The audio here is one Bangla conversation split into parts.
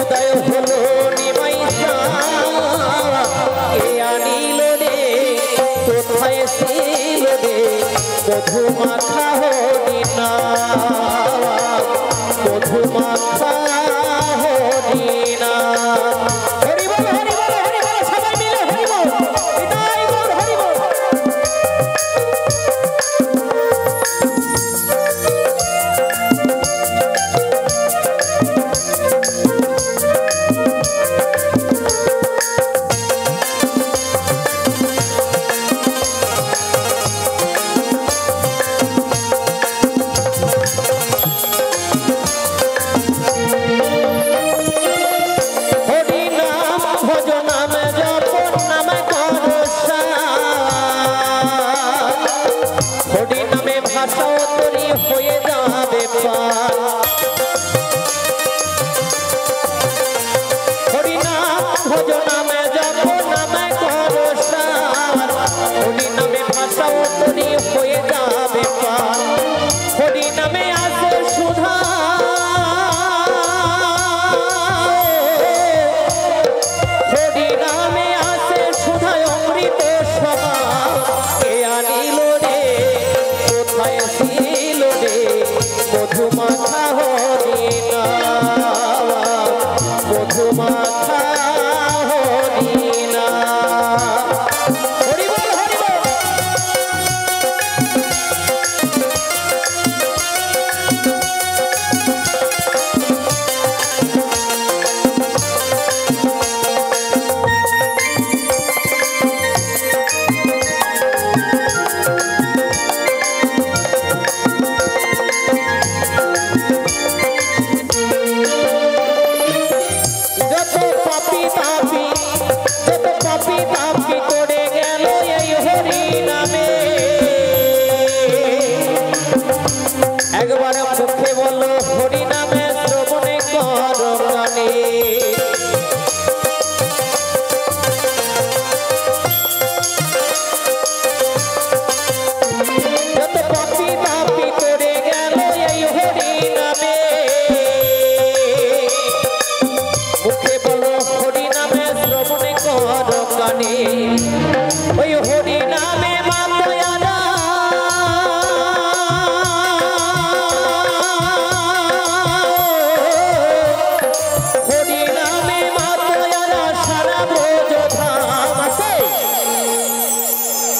উদয় হলো নিমাইশা কে আনিল রে কোথায় ছিল রে মধু মাখা হরিনা মধু মাখা হরিনা হরি বল হরি বল হরি বল সবাই মিলে হরি বল বিদায় বল হরি বল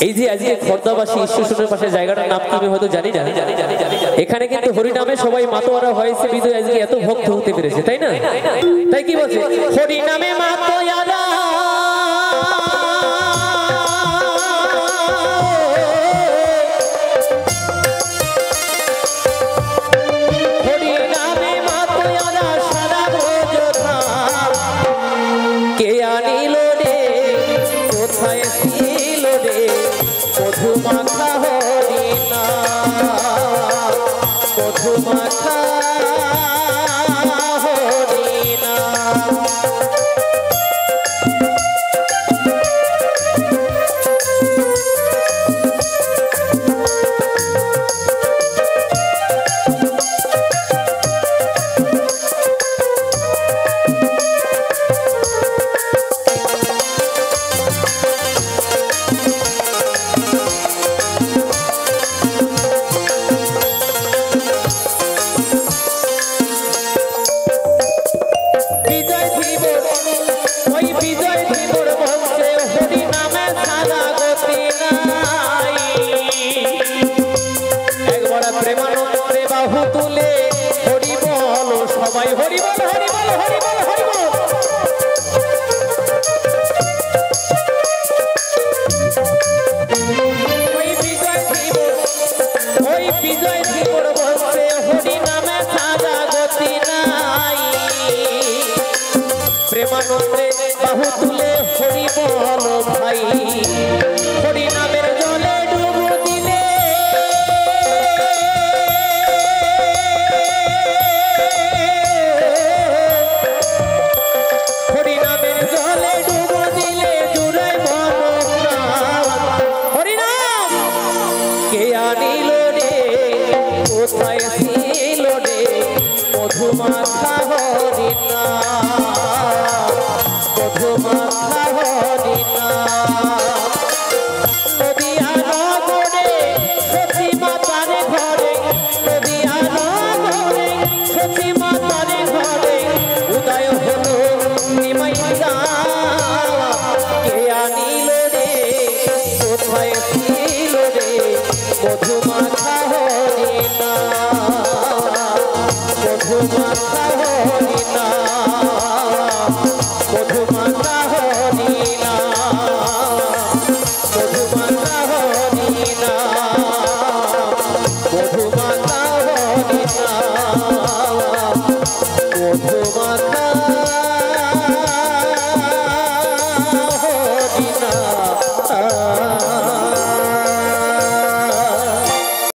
এই যে আজকে খোর্ধাবাসী ঈশ্বরচন্দ্রের পাশে জায়গাটার নাম কি আমি হয়তো জানি না এখানে কিন্তু হরিনামে সবাই মাতোয়ারা হয়েছে বিজয় আজকে এত ভক্ত হতে পেরেছে তাই না তাই কি বলছে হরিনামে মাতোয়ারা হরিনামে মাতোয়ারা সারা ব্রজধাম কে আনিল রে কোথায় ছিল রে মধু মাখা হরিনা মধু মাখা হরিনা প্রেমানন্দে বাহু তুলে হরি বল ভাই হরি নামের জলে ডুব দিলে হরি নামের জলে ডুব দিলে জুড়াই মন হরি নাম কে আনিল রে কোথায় ছিল রে মধু মাখা হরি নাম মধু মাখা হরি নাম মধু মাখা হরি নাম মধু মাখা হরি নাম মধু মাখা হরি নাম মধু মাখা হরি নাম মধু মাখা